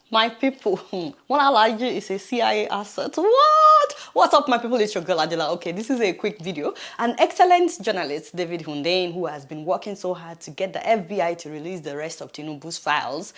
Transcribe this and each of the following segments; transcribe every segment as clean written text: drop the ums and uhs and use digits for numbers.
My people, one Alaji is a CIA asset. What? What's up, my people? It's your girl Adela. Okay, this is a quick video. An excellent journalist, David Hundein, who has been working so hard to get the FBI to release the rest of Tinubu's files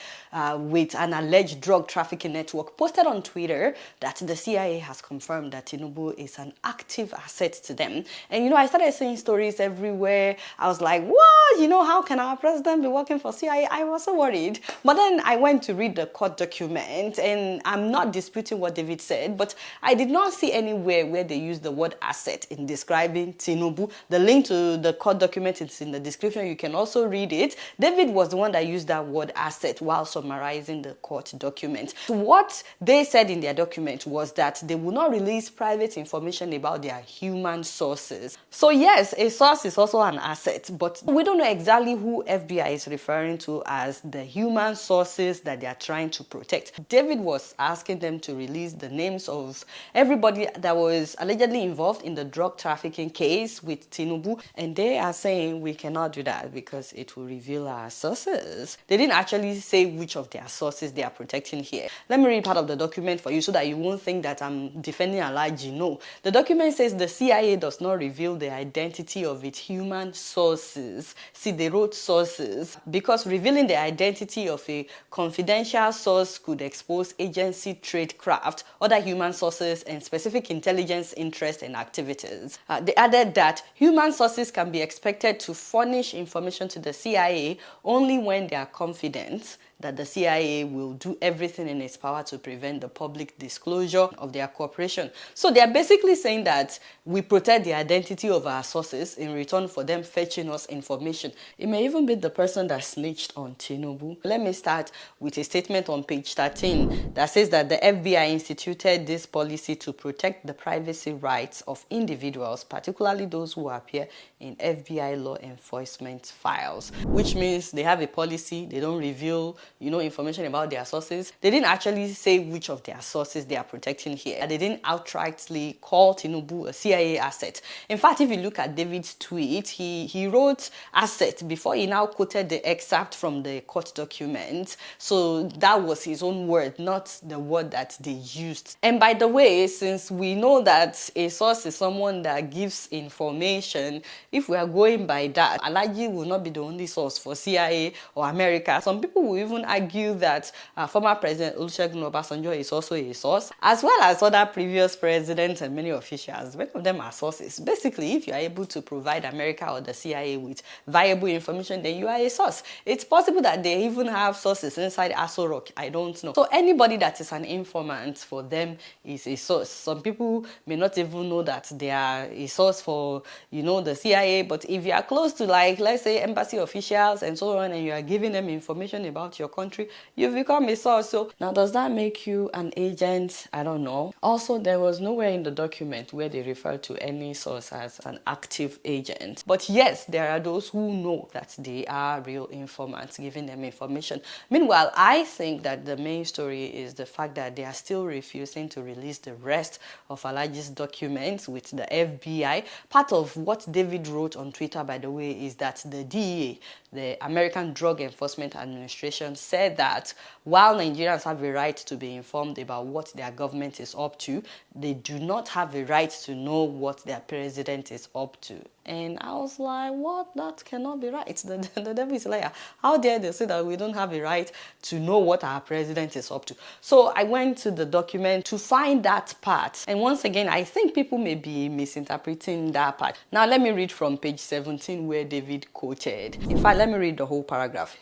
with an alleged drug trafficking network, posted on Twitter that the CIA has confirmed that Tinubu is an active asset to them. And you know, I started seeing stories everywhere. I was like, what? You know, how can our president be working for CIA? I was so worried. But then I went to read the court document, and I'm not disputing what David said, but I did not see anywhere where they use the word asset in describing Tinubu. The link to the court document is in the description. You can also read it. David was the one that used that word asset while summarizing the court document. What they said in their document was that they will not release private information about their human sources. So yes, a source is also an asset, but we don't know exactly who FBI is referring to as the human sources that they are trying to protect. David was asking them to release the names of everybody that was allegedly involved in the drug trafficking case with Tinubu, and they are saying we cannot do that because it will reveal our sources. They didn't actually say which of their sources they are protecting here. Let me read part of the document for you so that you won't think that I'm defending Alaji. No. The document says the CIA does not reveal the identity of its human sources. See, they wrote sources because revealing the identity of a confidential source could expose agency tradecraft, other human sources, and specific intelligence interests and activities. They added that human sources can be expected to furnish information to the CIA only when they are confident that the CIA will do everything in its power to prevent the public disclosure of their cooperation. So they are basically saying that we protect the identity of our sources in return for them fetching us information. It may even be the person that snitched on Tinubu. Let me start with a statement on page 13 that says that the FBI instituted this policy to protect the privacy rights of individuals, particularly those who appear in FBI law enforcement files, which means they have a policy, they don't reveal information about their sources. They didn't actually say which of their sources they are protecting here. They didn't outrightly call Tinubu a CIA asset. In fact, if you look at David's tweet, he wrote asset before he now quoted the excerpt from the court document. So that was his own word, not the word that they used. And by the way, since we know that a source is someone that gives information, if we are going by that, Alaji will not be the only source for CIA or America. Some people will even argue that former President Olusegun Obasanjo is also a source, as well as other previous presidents and many officials. Many of them are sources. Basically, if you are able to provide America or the CIA with viable information, then you are a source. It's possible that they even have sources inside Aso Rock. I don't know. So anybody that is an informant for them is a source. Some people may not even know that they are a source for, the CIA, but if you are close to, let's say, embassy officials and so on, and you are giving them information about your country, you've become a source. So now, does that make you an agent? I don't know. Also, there was nowhere in the document where they refer to any source as an active agent. But yes, there are those who know that they are real informants giving them information. Meanwhile, I think that the main story is the fact that they are still refusing to release the rest of Alaji's documents with the FBI. Part of what David wrote on Twitter, by the way, is that the DEA, the American Drug Enforcement Administration, said that while Nigerians have a right to be informed about what their government is up to, they do not have a right to know what their president is up to. And I was like, what? That cannot be right. The devil is a liar. How dare they say that we don't have a right to know what our president is up to? So I went to the document to find that part. And once again, I think people may be misinterpreting that part. Now, let me read from page 17 where David quoted. In fact, let me read the whole paragraph.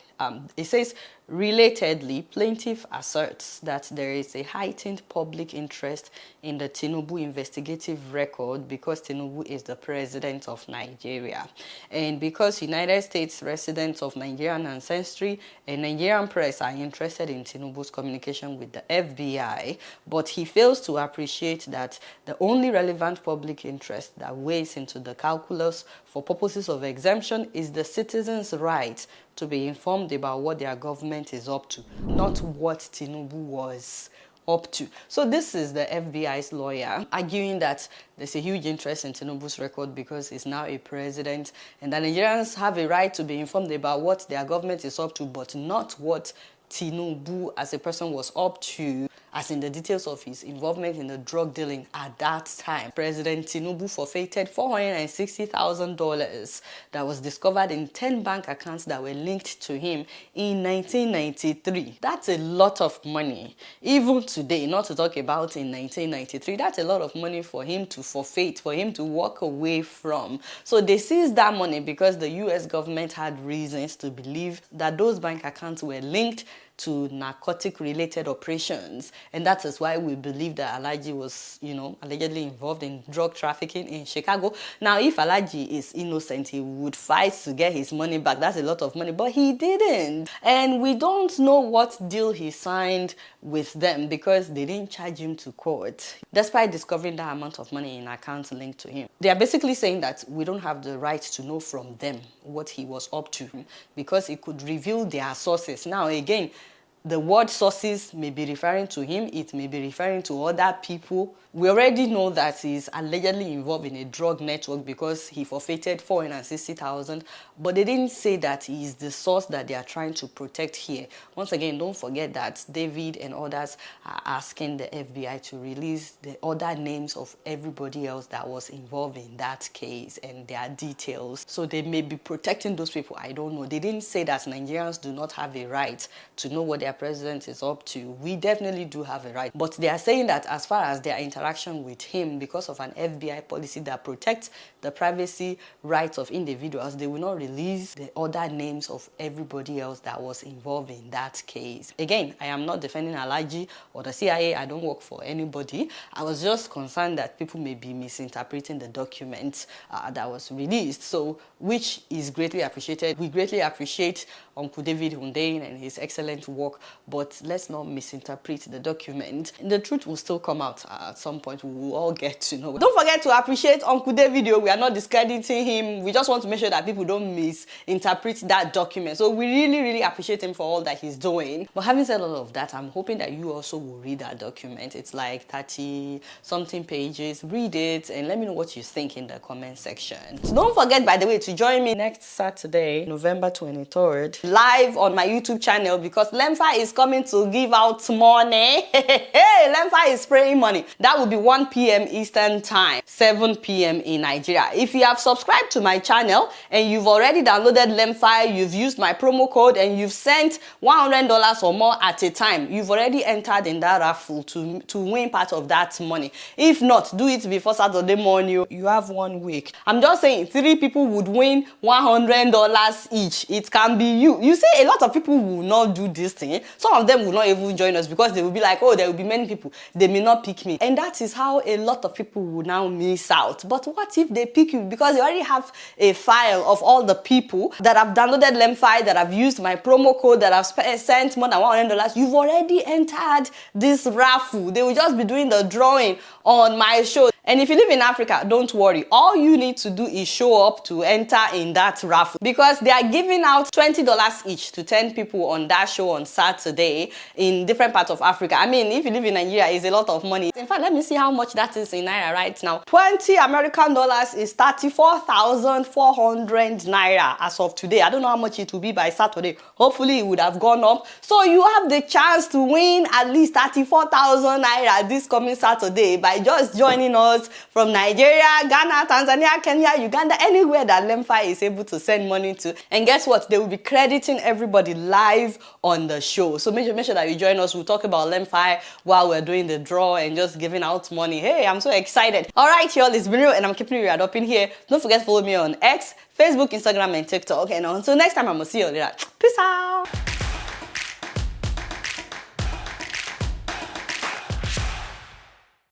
It says, relatedly, plaintiff asserts that there is a heightened public interest in the Tinubu investigative record because Tinubu is the president of Nigeria. And because United States residents of Nigerian ancestry and Nigerian press are interested in Tinubu's communication with the FBI, but he fails to appreciate that the only relevant public interest that weighs into the calculus for purposes of exemption is the citizens' right to be informed about what their government is up to, not what Tinubu was up to. So this is the FBI's lawyer arguing that there's a huge interest in Tinubu's record because he's now a president, and that Nigerians have a right to be informed about what their government is up to, but not what Tinubu as a person was up to, as in the details of his involvement in the drug dealing at that time. President Tinubu forfeited $460,000 that was discovered in 10 bank accounts that were linked to him in 1993. That's a lot of money. Even today, not to talk about in 1993, that's a lot of money for him to forfeit, for him to walk away from. So they seized that money because the US government had reasons to believe that those bank accounts were linked to narcotic-related operations, and that is why we believe that Alhaji was, allegedly involved in drug trafficking in Chicago. Now, if Alhaji is innocent, he would fight to get his money back. That's a lot of money, but he didn't, and we don't know what deal he signed with them because they didn't charge him to court, despite discovering that amount of money in accounts linked to him. They are basically saying that we don't have the right to know from them what he was up to because it could reveal their sources. Now, again, the word sources may be referring to him, it may be referring to other people. We already know that he's allegedly involved in a drug network because he forfeited $460,000, but they didn't say that he is the source that they are trying to protect here. Once again, don't forget that David and others are asking the FBI to release the other names of everybody else that was involved in that case and their details. So they may be protecting those people. I don't know. They didn't say that Nigerians do not have a right to know what their president is up to. We definitely do have a right, but they are saying that as far as their interaction with him, because of an FBI policy that protects the privacy rights of individuals, they will not release the other names of everybody else that was involved in that case. Again, I am not defending Alhaji or the CIA. I don't work for anybody. I was just concerned that people may be misinterpreting the documents that was released, so which is greatly appreciated. We greatly appreciate Uncle David Hundeyin and his excellent work, but let's not misinterpret the document. The truth will still come out at some point. We will all get to know. Don't forget to appreciate Uncle David. We are not discrediting him. We just want to make sure that people don't misinterpret that document. So we really appreciate him for all that he's doing. But having said all of that, I'm hoping that you also will read that document. It's like 30 something pages. Read it and let me know what you think in the comment section. So don't forget, by the way, to join me next Saturday, November 23rd, live on my YouTube channel, because Lemfa is coming to give out money. Hey, Lemfa is spraying money. That will be 1 p.m. Eastern time, 7 p.m. in Nigeria. If you have subscribed to my channel and you've already downloaded Lemfa, you've used my promo code and you've sent $100 or more at a time, you've already entered in that raffle to win part of that money. If not, do it before Saturday morning. You have 1 week. I'm just saying 3 people would win $100 each. It can be you. You see, a lot of people will not do this thing. Some of them will not even join us because they will be like, oh, there will be many people. They may not pick me. And that is how a lot of people will now miss out. But what if they pick you? Because you already have a file of all the people that have downloaded Lemfi, that have used my promo code, that have sent more than $100. You've already entered this raffle. They will just be doing the drawing on my show. And if you live in Africa, don't worry. All you need to do is show up to enter in that raffle, because they are giving out $20 each to 10 people on that show on Saturday in different parts of Africa. I mean, if you live in Nigeria, it's a lot of money. In fact, let me see how much that is in Naira right now. 20 American dollars is 34,400 Naira as of today. I don't know how much it will be by Saturday. Hopefully, it would have gone up. So you have the chance to win at least 34,000 Naira this coming Saturday by just joining us from Nigeria, Ghana, Tanzania, Kenya, Uganda, anywhere that Lemfi is able to send money to. And guess what? They will be crediting everybody live on the show. So make sure that you join us. We'll talk about Lemfi while we're doing the draw and just giving out money. Hey, I'm so excited. All right, y'all, it's been real and I'm keeping you up in here. Don't forget to follow me on X, Facebook, Instagram, and TikTok. And until next time, I'm going to see you later. Peace out.